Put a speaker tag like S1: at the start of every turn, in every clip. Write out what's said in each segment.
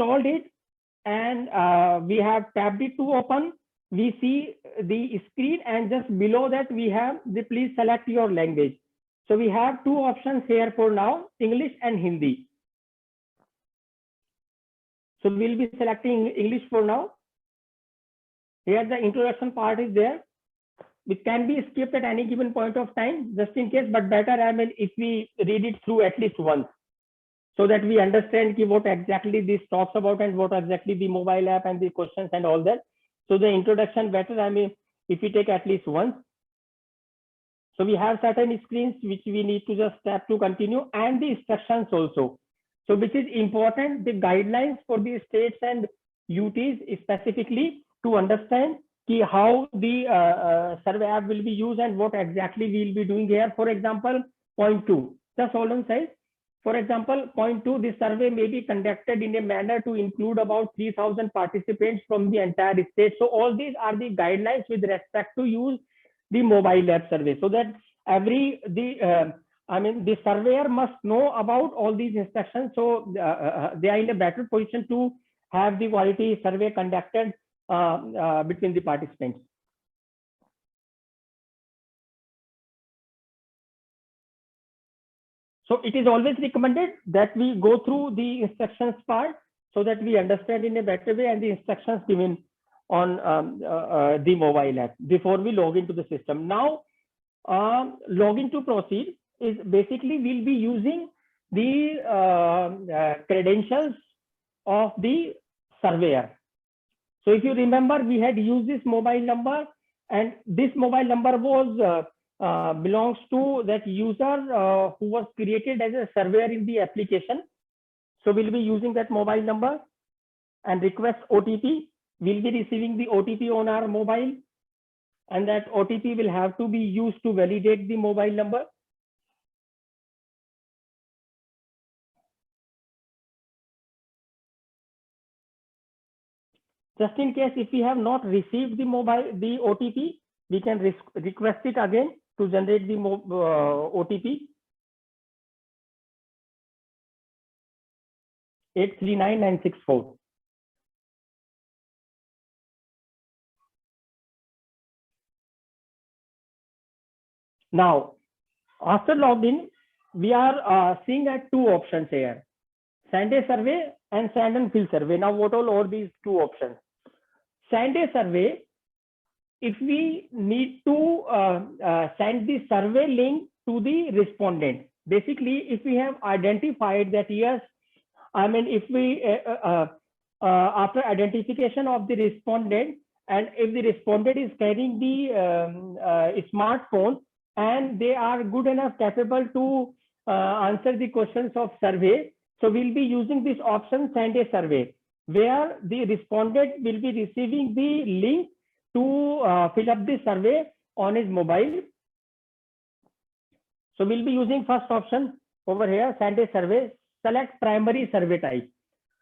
S1: installed it and we have tabbed it to open. We see the screen, and just below that we have the please select your language. So we have two options here for now, English and Hindi. So we'll be selecting English for now. Here the introduction part is there. It can be skipped at any given point of time, just in case, but better, I mean, if we read it through at least once, so that we understand what exactly this talks about and what exactly the mobile app and the questions and all that. So the introduction better, I mean, if we take at least once. So we have certain screens which we need to just tap to continue, and the instructions also. So which is important, the guidelines for the states and UTs specifically, to understand how the survey app will be used and what exactly we will be doing here. For example, point 2, just hold on size. For example, point 2, the survey may be conducted in a manner to include about 3,000 participants from the entire state. So all these are the guidelines with respect to use the mobile app survey, so that the surveyor must know about all these instructions. So they are in a better position to have the quality survey conducted between the participants. So it is always recommended that we go through the instructions part so that we understand in a better way and the instructions given on the mobile app before we log into the system. Now, login to proceed is basically we'll be using the credentials of the surveyor. So if you remember, we had used this mobile number, and this mobile number was belongs to that user who was created as a surveyor in the application. So we'll be using that mobile number and request OTP. We'll be receiving the OTP on our mobile, and that OTP will have to be used to validate the mobile number. Just in case if we have not received the OTP, we can request it again to generate the OTP. 839964. Now, after login, we are seeing at two options here: send a survey and send and fill survey. Now, what all are these two options? Send a survey. If we need to send the survey link to the respondent, basically, if we have identified that yes, I mean, if we after identification of the respondent, and if the respondent is carrying the smartphone and they are good enough capable to answer the questions of survey, so we'll be using this option, send a survey, where the respondent will be receiving the link to fill up the survey on his mobile. So we'll be using first option over here, send a survey, select primary survey type.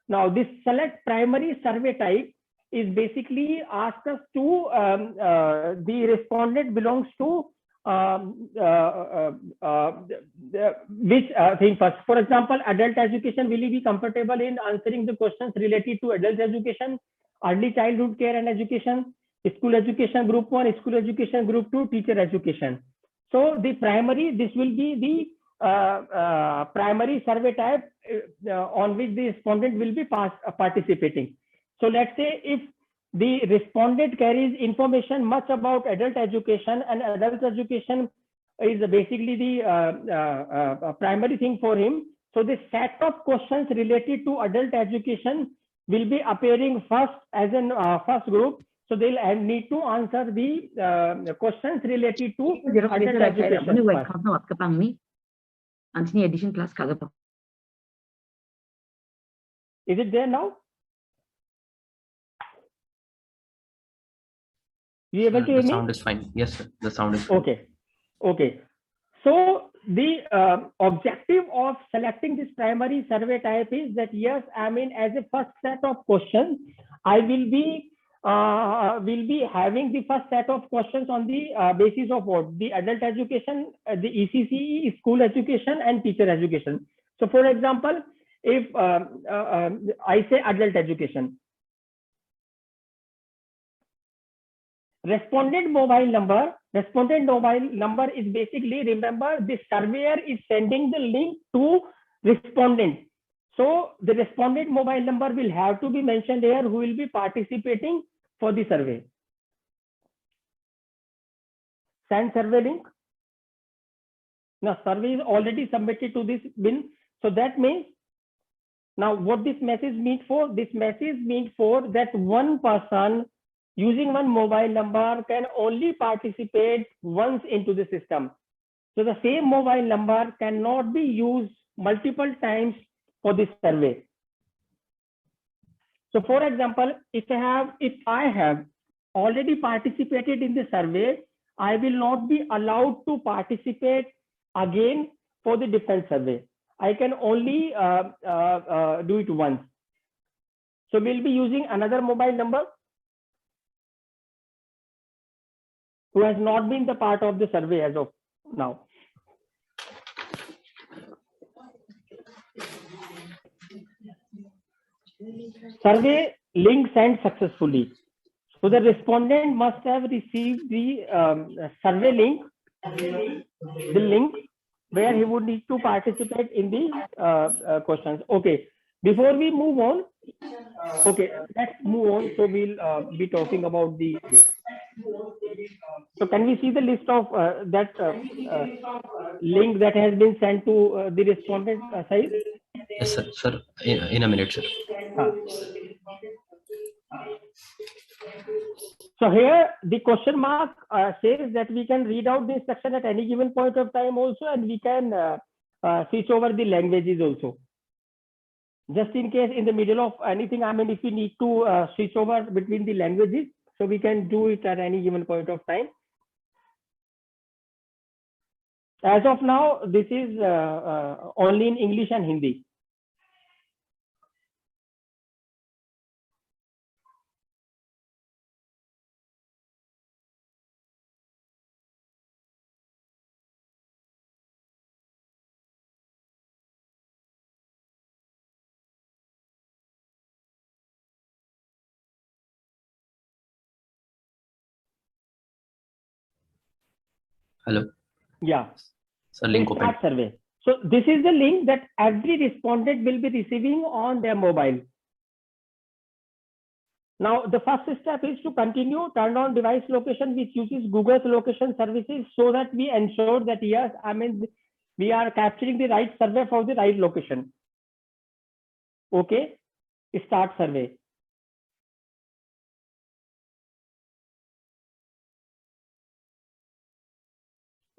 S1: Now this select primary survey type is basically asked us to, the respondent belongs to which thing first. For example, adult education, will he be comfortable in answering the questions related to adult education, early childhood care and education, school education group 1, school education group 2, teacher education. So the primary, this will be the primary survey type on which the respondent will be participating. So let's say if the respondent carries information much about adult education, and adult education is basically the primary thing for him. So the set of questions related to adult education will be appearing first as in first group. So they'll need to answer the questions related to adult education.
S2: Edition class.
S1: Is it there now? You able to hear me?
S3: The sound is fine. Yes, sir. The sound is fine.
S1: Okay. Okay. So the objective of selecting this primary survey type is that yes, I mean, as a first set of questions, I will be having the first set of questions on the basis of what? The adult education, the ECCE, school education, and teacher education. So for example, if I say adult education, respondent mobile number is basically, remember, the surveyor is sending the link to respondent. So the respondent mobile number will have to be mentioned here, who will be participating for the survey. Send survey link. Now survey is already submitted to this bin. So that means, now what this message means for? This message means for that one person using one mobile number can only participate once into the system. So the same mobile number cannot be used multiple times for this survey. So for example, if I have already participated in the survey, I will not be allowed to participate again for the different survey. I can only do it once. So we'll be using another mobile number who has not been the part of the survey as of now. Survey link sent successfully. So the respondent must have received the survey link, the link where he would need to participate in the questions. Okay, before we move on, okay, let's move on. So we'll be talking about the. So can we see the list of that link that has been sent to the respondent side?
S3: Yes, sir. Sir, in a minute, sir.
S1: So here the question mark says that we can read out the instruction at any given point of time also, and we can switch over the languages also. Just in case in the middle of anything, I mean, if we need to switch over between the languages, so we can do it at any given point of time. As of now, this is only in English and Hindi.
S3: Hello.
S1: Yeah.
S3: Sir, link open.
S1: Survey. So this is the link that every respondent will be receiving on their mobile. Now, the first step is to continue, turn on device location, which uses Google's location services, so that we ensure that, yes, I mean, we are capturing the right survey for the right location. Okay, start survey.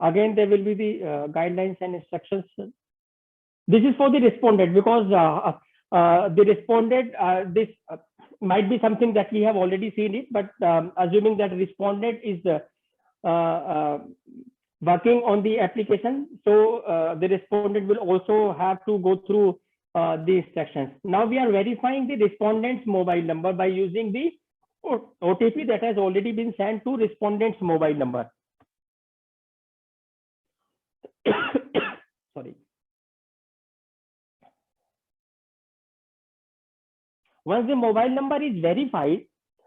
S1: Again, there will be the guidelines and instructions. This is for the respondent, because the respondent, this might be something that we have already seen it, but assuming that respondent is working on the application, so the respondent will also have to go through the instructions. Now we are verifying the respondent's mobile number by using the OTP that has already been sent to respondent's mobile number. Sorry. Once the mobile number is verified,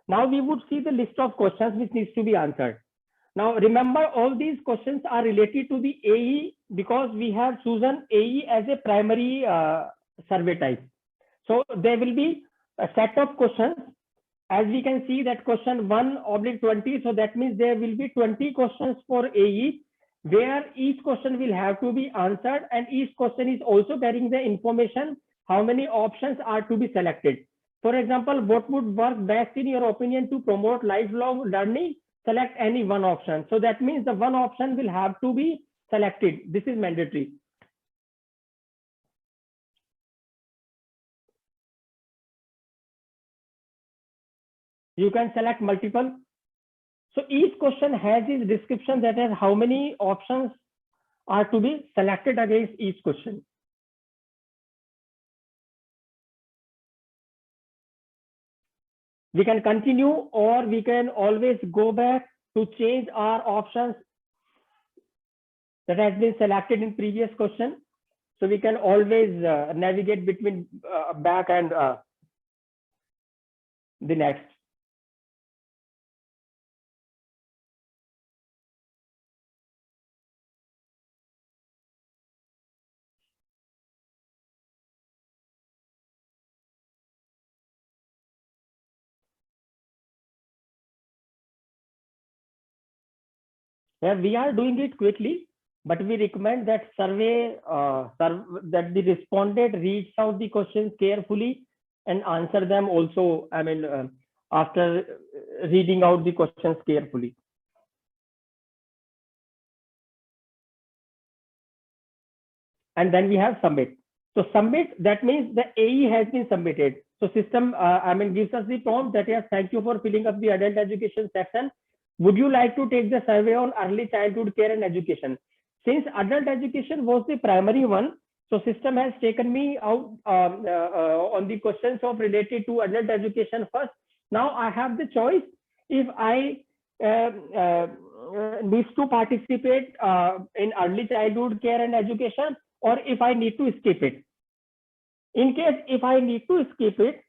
S1: now we would see the list of questions which needs to be answered. Now remember, all these questions are related to the AE, because we have chosen AE as a primary survey type. So there will be a set of questions. As we can see that question 1/20, so that means there will be 20 questions for AE, where each question will have to be answered, and each question is also carrying the information how many options are to be selected. For example, what would work best in your opinion to promote lifelong learning? Select any one option. So that means the one option will have to be selected. This is mandatory. You can select multiple. So each question has its description, that is how many options are to be selected against each question. We can continue, or we can always go back to change our options that has been selected in previous question. So we can always navigate between back and the next. Yeah, we are doing it quickly, but we recommend that that the respondent reads out the questions carefully and answer them also. I mean, after reading out the questions carefully. And then we have submit. So submit, that means the AE has been submitted. So system, gives us the prompt that yes, thank you for filling up the adult education section. Would you like to take the survey on early childhood care and education? Since adult education was the primary one, so system has taken me out on the questions of related to adult education first. Now I have the choice if I needs to participate in early childhood care and education, or if I need to skip it. In case if I need to skip it,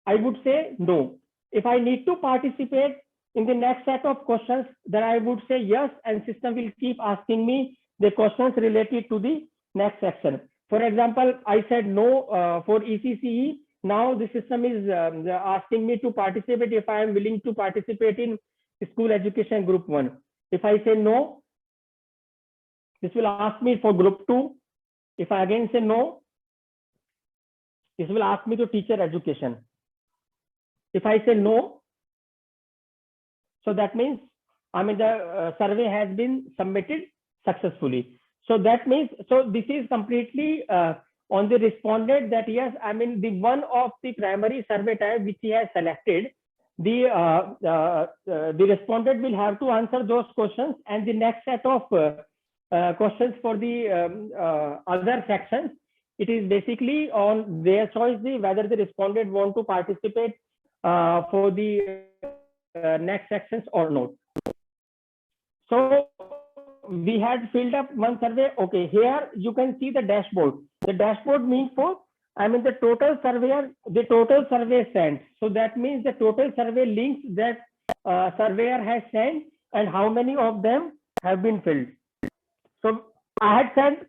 S1: I would say no. If I need to participate in the next set of questions, then I would say yes, and system will keep asking me the questions related to the next section. For example, I said no for ECCE. Now the system is asking me to participate if I am willing to participate in school education group 1. If I say no, this will ask me for group 2. If I again say no, this will ask me to teacher education. If I say no, so that means the survey has been submitted successfully. So that means, so this is completely on the respondent that yes, the one of the primary survey type which he has selected, the respondent will have to answer those questions, and the next set of questions for the other sections, it is basically on their choice whether the respondent want to participate for the next sections or not. So we had filled up one survey. Okay, here you can see the dashboard. The dashboard means for the total survey sent. So that means the total survey links that surveyor has sent and how many of them have been filled. So I had sent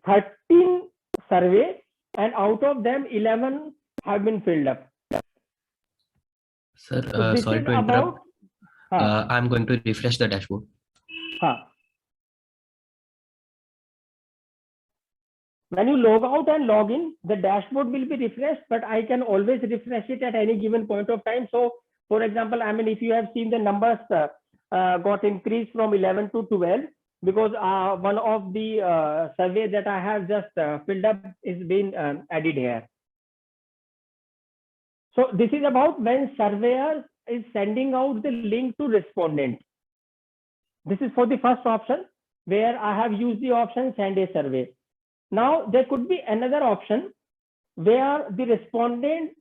S1: 13 surveys, and out of them 11 have been filled up.
S3: Sir,
S1: So
S3: sorry to interrupt. I'm going to refresh the dashboard.
S1: When you log out and log in, the dashboard will be refreshed, but I can always refresh it at any given point of time. So for example, if you have seen the numbers got increased from 11 to 12, because one of the survey that I have just filled up is being added here. So this is about when surveyor is sending out the link to respondent. This is for the first option where I have used the option send a survey. Now there could be another option where the respondent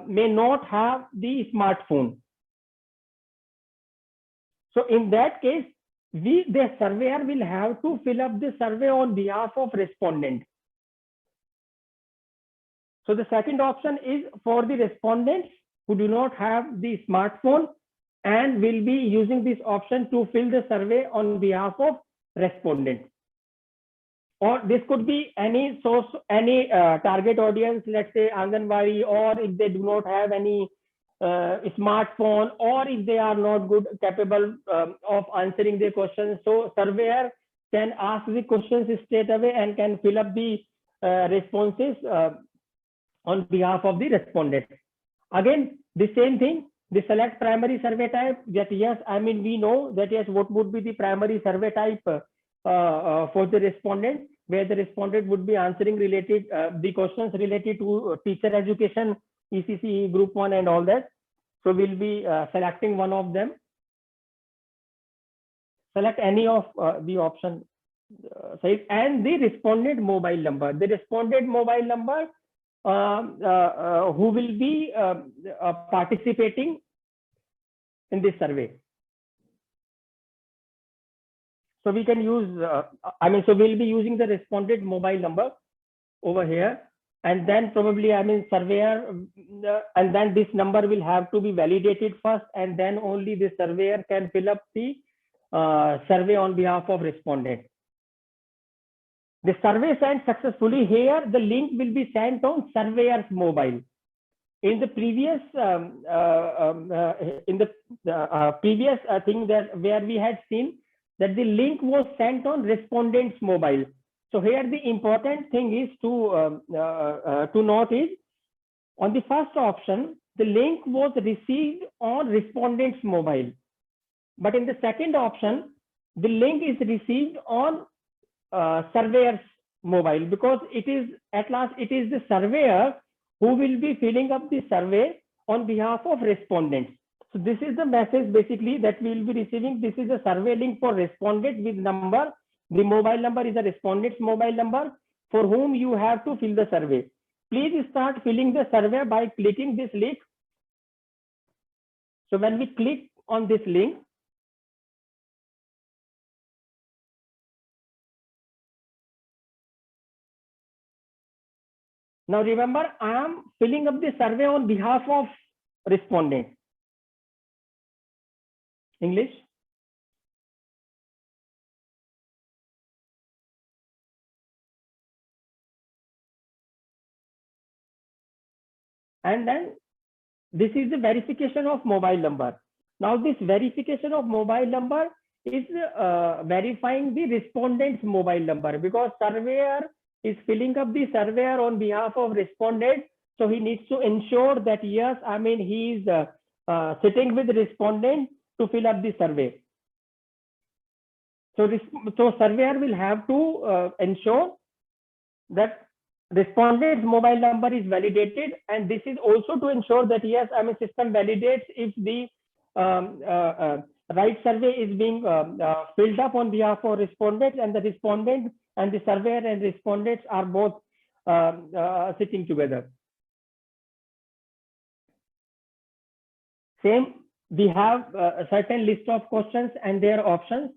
S1: may not have the smartphone. So in that case, the surveyor will have to fill up the survey on behalf of respondent. So the second option is for the respondents who do not have the smartphone and will be using this option to fill the survey on behalf of respondent. Or this could be any source, any target audience, let's say Anganwadi, or if they do not have any smartphone, or if they are not capable of answering the questions. So surveyor can ask the questions straight away and can fill up the responses on behalf of the respondent. Again, the same thing, the select primary survey type, that yes, we know that yes, what would be the primary survey type for the respondent, where the respondent would be answering related the questions related to teacher education, ECCE group 1 and all that. So we'll be selecting one of them. Select any of the option and the respondent mobile number. The respondent mobile number who will be participating in this survey. So we can use, so we'll be using the respondent mobile number over here. And then probably, surveyor, and then this number will have to be validated first, and then only the surveyor can fill up the survey on behalf of respondent. The survey sent successfully. Here, the link will be sent on surveyor's mobile. In the previous, previous thing that where we had seen that the link was sent on respondent's mobile. So here the important thing is to note is on the first option, the link was received on respondent's mobile. But in the second option, the link is received on surveyor's mobile, because it is at last, it is the surveyor who will be filling up the survey on behalf of respondents. So this is the message basically that we will be receiving. This is a survey link for respondent with number. The mobile number is a respondent's mobile number for whom you have to fill the survey. Please start filling the survey by clicking this link. So when we click on this link, now remember, I am filling up the survey on behalf of respondent. English? And then this is the verification of mobile number. Now this verification of mobile number is verifying the respondent's mobile number, because surveyor is filling up the surveyor on behalf of respondent. So he needs to ensure that yes, he is sitting with the respondent to fill up the survey. So surveyor will have to ensure that respondent's mobile number is validated, and this is also to ensure that yes, system validates if the right survey is being filled up on behalf of respondent, and the respondent and the surveyor and respondents are both sitting together. Same, we have a certain list of questions and their options.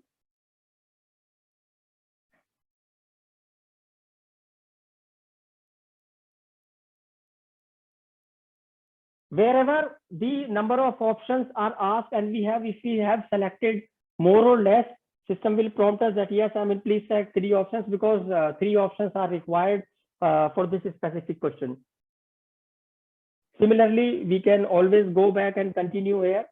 S1: Wherever the number of options are asked, and if we have selected more or less, system will prompt us that yes, please select 3 options, because 3 options are required for this specific question. Similarly, we can always go back and continue here.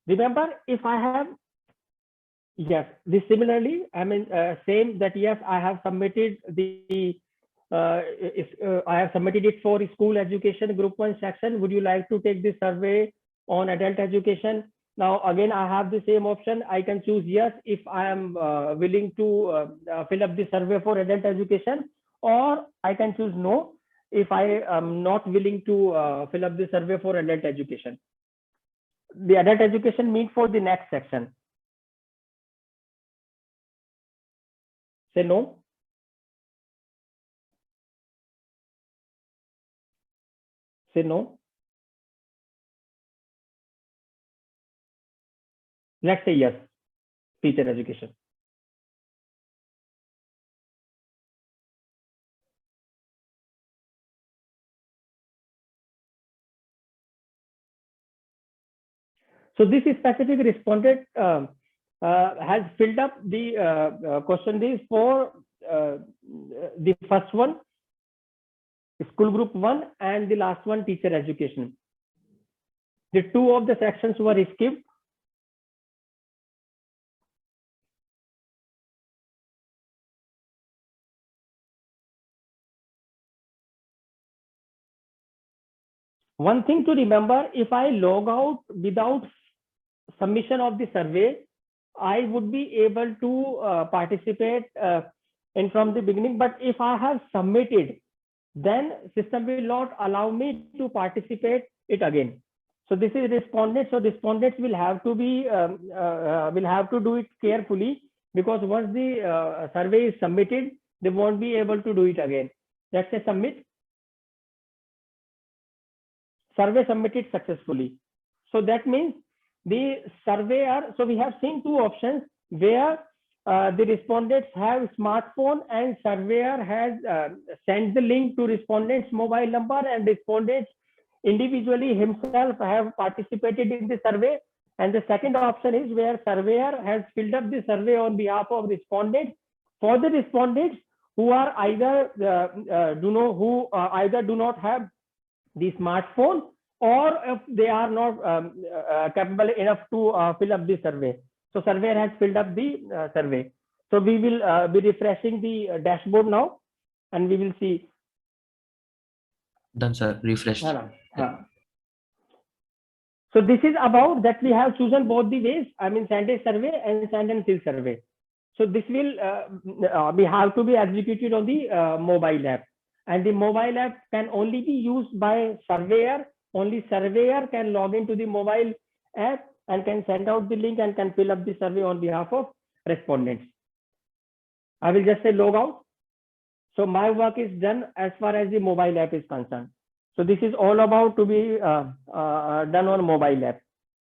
S1: Remember, if I have, yes, this similarly, same that yes, I have submitted the, I have submitted it for school education group 1 section. Would you like to take this survey on adult education? Now, again, I have the same option. I can choose yes if I am willing to fill up the survey for adult education, or I can choose no if I am not willing to fill up the survey for adult education. The adult education means for the next section. Say no. Say no. Let's say yes, teacher education. So this specific respondent has filled up the questionnaires for the first one, school group 1, and the last one, teacher education. The 2 of the sections were skipped. One thing to remember, if I log out without submission of the survey, I would be able to participate in from the beginning. But if I have submitted, then system will not allow me to participate it again. So this is respondents. So respondents will have to be will have to do it carefully, because once the survey is submitted, they won't be able to do it again. Let's say submit. Survey submitted successfully. So that means the surveyor, so we have seen two options where the respondents have smartphone and surveyor has sent the link to respondent's mobile number, and respondents individually himself have participated in the survey. And the second option is where surveyor has filled up the survey on behalf of respondents. For the respondents who are either either do not have the smartphone, or if they are not capable enough to fill up the survey. So surveyor has filled up the survey. So we will be refreshing the dashboard now, and we will see.
S3: Done, sir. Refresh.
S1: So this is about that we have chosen both the ways. I mean, send a survey and send and fill survey. So this will we have to be executed on the mobile app, and the mobile app can only be used by surveyor. Only surveyor can log into the mobile app and can send out the link and can fill up the survey on behalf of respondents. I will just say log out. So my work is done as far as the mobile app is concerned. So this is all about to be done on mobile app.